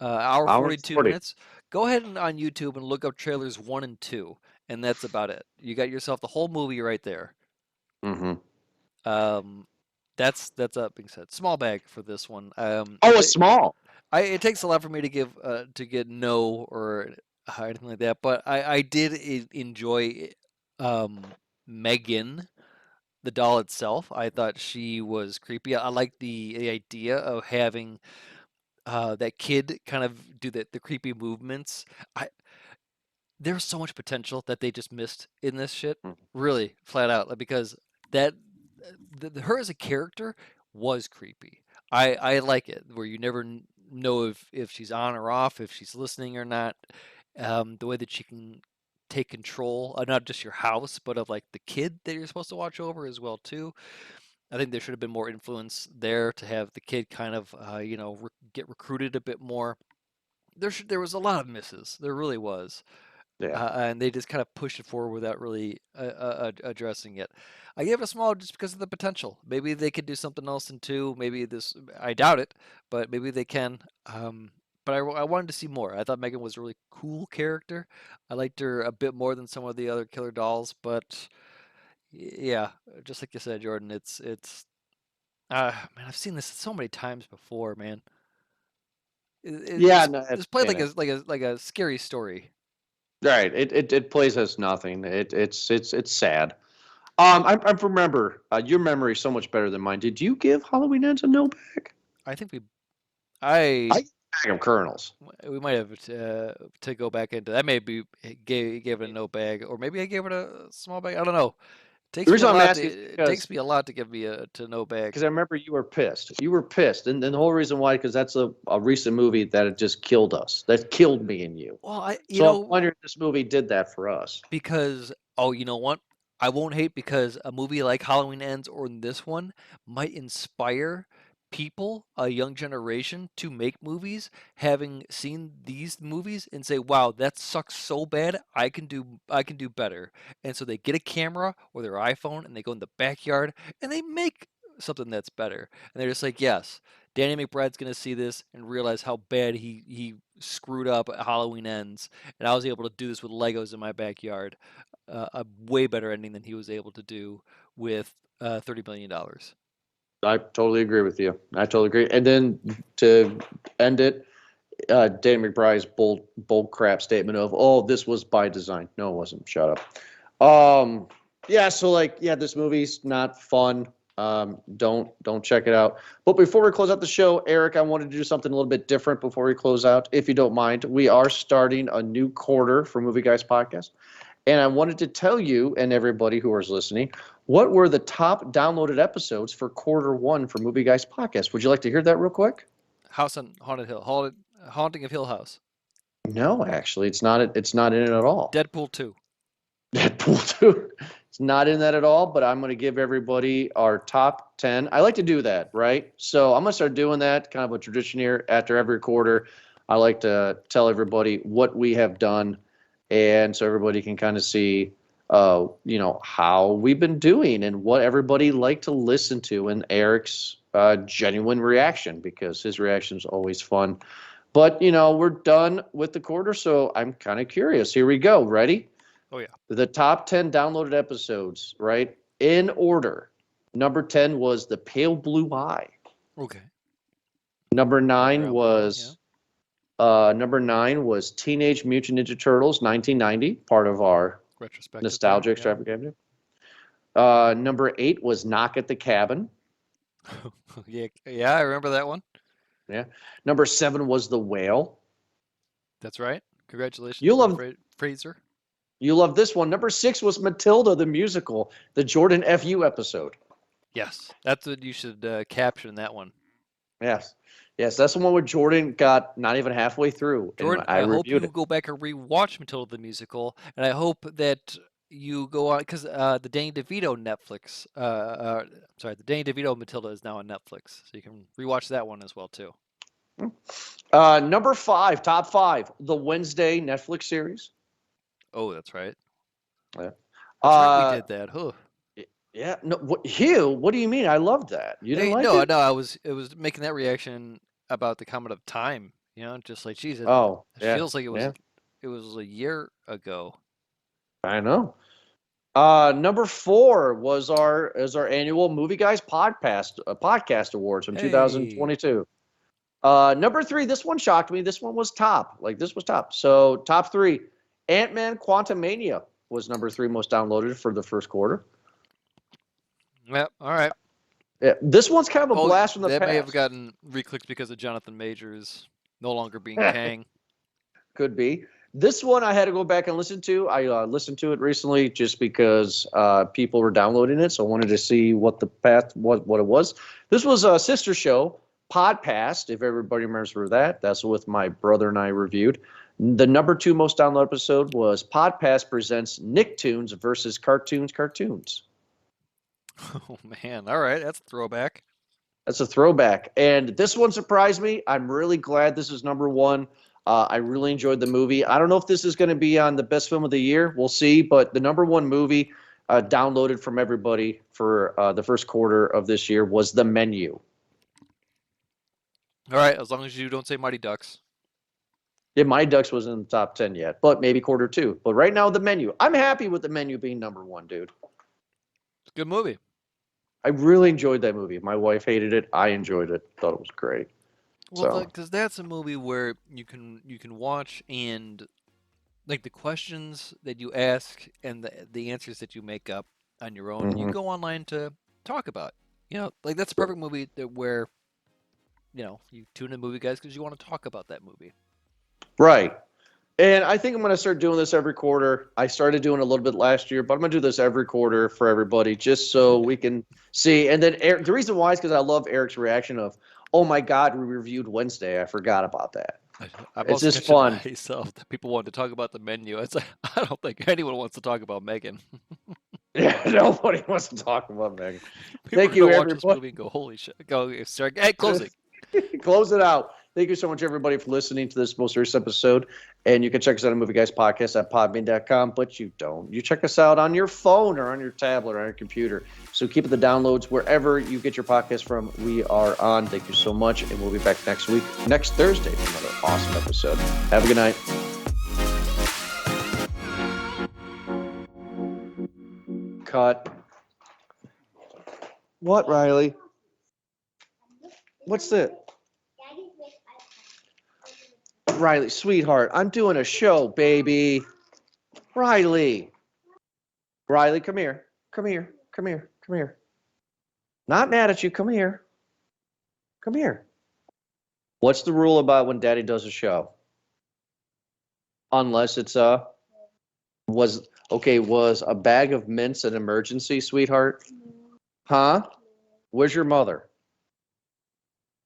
Hour 42 minutes. Go ahead and on YouTube and look up trailers 1 and 2, and that's about it. You got yourself the whole movie right there. That's being said. Small bag for this one. It's small. It takes a lot for me to give to get no or anything like that, but I did enjoy Megan, the doll itself. I thought she was creepy. I like the idea of having that kid kind of do the creepy movements. There's so much potential that they just missed in this shit, really flat out, because that her as a character was creepy. I like it where you never know if she's on or off, if she's listening or not. The way that she can take control of not just your house, but of like the kid that you're supposed to watch over as well too. I think there should have been more influence there to have the kid kind of get recruited a bit more. There was a lot of misses. There really was. Yeah. And they just kind of pushed it forward without really addressing it. I gave it a small just because of the potential. Maybe they could do something else in 2. Maybe this, I doubt it, but maybe they can. But I wanted to see more. I thought Megan was a really cool character. I liked her a bit more than some of the other killer dolls, but yeah, just like you said, Jordan, it's man, I've seen this so many times before, man. It's played like a scary story. Right. It plays as nothing. It's sad. I remember your memory is so much better than mine. Did you give Halloween Ends a no bag? I think I bag of kernels. We might have to go back into that. Maybe gave it a no bag, or maybe I gave it a small bag. I don't know. It takes me a lot to give me a no bag. Because I remember you were pissed. And the whole reason why, because that's a recent movie that it just killed us. That killed me and you. Well, I'm wondering if this movie did that for us. Because, you know what? I won't hate, because a movie like Halloween Ends or this one might inspire people, a young generation, to make movies, having seen these movies and say, wow, that sucks so bad, I can do better. And so they get a camera or their iPhone and they go in the backyard and they make something that's better. And they're just like, yes, Danny McBride's going to see this and realize how bad he screwed up at Halloween Ends, and I was able to do this with Legos in my backyard. A way better ending than he was able to do with $30 million. I totally agree with you. I totally agree. And then to end it, Danny McBride's bold crap statement of, "Oh, this was by design." No, it wasn't. Shut up. Yeah. So this movie's not fun. Don't check it out. But before we close out the show, Eric, I wanted to do something a little bit different before we close out, if you don't mind. We are starting a new quarter for Movie Guys Podcast. And I wanted to tell you and everybody who is listening, what were the top downloaded episodes for quarter 1 for Movie Guys Podcast? Would you like to hear that real quick? House on Haunted Hill. Haunting of Hill House. No, actually, it's not in it at all. Deadpool 2. Deadpool 2. It's not in that at all, but I'm going to give everybody our top 10. I like to do that, right? So I'm going to start doing that, kind of a tradition here. After every quarter, I like to tell everybody what we have done, and so everybody can kind of see, how we've been doing and what everybody liked to listen to, and Eric's genuine reaction, because his reaction is always fun. But, we're done with the quarter, so I'm kind of curious. Here we go. Ready? Oh, yeah. The top 10 downloaded episodes, right? In order. Number 10 was The Pale Blue Eye. Okay. Number 9 was Teenage Mutant Ninja Turtles 1990, part of our retrospective nostalgia extravaganza. Number 8 was Knock at the Cabin. Yeah, I remember that one. Yeah. Number 7 was The Whale. That's right. Congratulations, you love Fraser. You love this one. Number 6 was Matilda the musical, the Jordan FU episode. Yes, that's what you should caption that one. Yes, that's the one where Jordan got not even halfway through. Jordan, I hope you go back and rewatch Matilda the musical, and I hope that you go on because the Danny DeVito Netflix. The Danny DeVito Matilda is now on Netflix, so you can rewatch that one as well too. Number 5, top 5, the Wednesday Netflix series. Oh, that's right. Yeah. That's right, we did that. Huh. Yeah. No. Hugh, what do you mean? I loved that. You didn't like it? No. It was making that reaction about the comment of time. You know, just like Jesus. It feels like it was. It was a year ago. I know. Number 4 was our annual Movie Guys podcast awards from 2022. Number 3, this one shocked me. This one was top. This was top. So top 3, Ant-Man Quantumania was number 3 most downloaded for the first quarter. Yeah. All right. Yeah, this one's kind of a blast from the past. That may have gotten reclicked because of Jonathan Majors no longer being Kang. Could be. This one I had to go back and listen to. I listened to it recently just because people were downloading it, so I wanted to see what it was. This was a sister show, Podcast, if everybody remembers that. That's what my brother and I reviewed. The number 2 most downloaded episode was Podcast presents Nicktoons versus Cartoons. Oh, man. All right. That's a throwback. That's a throwback. And this one surprised me. I'm really glad this is number 1. I really enjoyed the movie. I don't know if this is going to be on the best film of the year. We'll see. But the number 1 movie downloaded from everybody for the first quarter of this year was The Menu. All right. As long as you don't say Mighty Ducks. Yeah, Mighty Ducks wasn't in the top 10 yet, but maybe quarter 2. But right now, The Menu. I'm happy with The Menu being number 1, dude. It's a good movie. I really enjoyed that movie. My wife hated it. I enjoyed it. Thought it was great. Well, because that's a movie where you can watch and the questions that you ask and the answers that you make up on your own, you go online to talk about. That's a perfect movie where you tune in Movie Guys because you want to talk about that movie. Right. And I think I'm going to start doing this every quarter. I started doing it a little bit last year, but I'm going to do this every quarter for everybody just so we can see. And then the reason why is because I love Eric's reaction of, oh, my God, we reviewed Wednesday. I forgot about that. It's just fun. Myself that people want to talk about The Menu. It's like, I don't think anyone wants to talk about Megan. Yeah, nobody wants to talk about Megan. Thank you, everybody. Watch this movie and go, holy shit. Go, start, hey, closing. Close it out. Thank you so much, everybody, for listening to this most recent episode. And you can check us out on Movie Guys Podcast at podbean.com, but you don't. You check us out on your phone or on your tablet or on your computer. So keep the downloads wherever you get your podcast from. We are on. Thank you so much. And we'll be back next Thursday, for another awesome episode. Have a good night. Cut. What, Riley? What's that? Riley, sweetheart, I'm doing a show, baby. Riley, come here. Come here. Not mad at you. Come here. What's the rule about when Daddy does a show? Unless it's was a bag of mints an emergency, sweetheart? Huh? Where's your mother?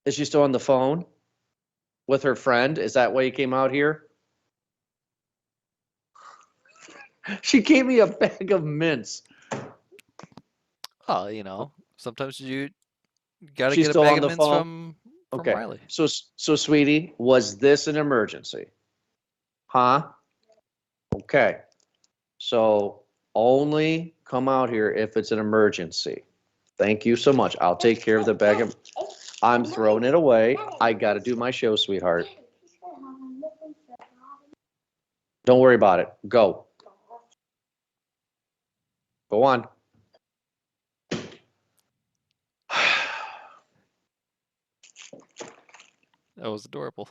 Is she still on the phone? With her friend? Is that why you came out here? She gave me a bag of mints. Oh, sometimes you gotta get a bag of mints from Riley. So sweetie, was this an emergency? Huh? Okay. So only come out here if it's an emergency. Thank you so much. I'll take care of the bag of... I'm throwing it away. I got to do my show, sweetheart. Don't worry about it. Go. Go on. That was adorable.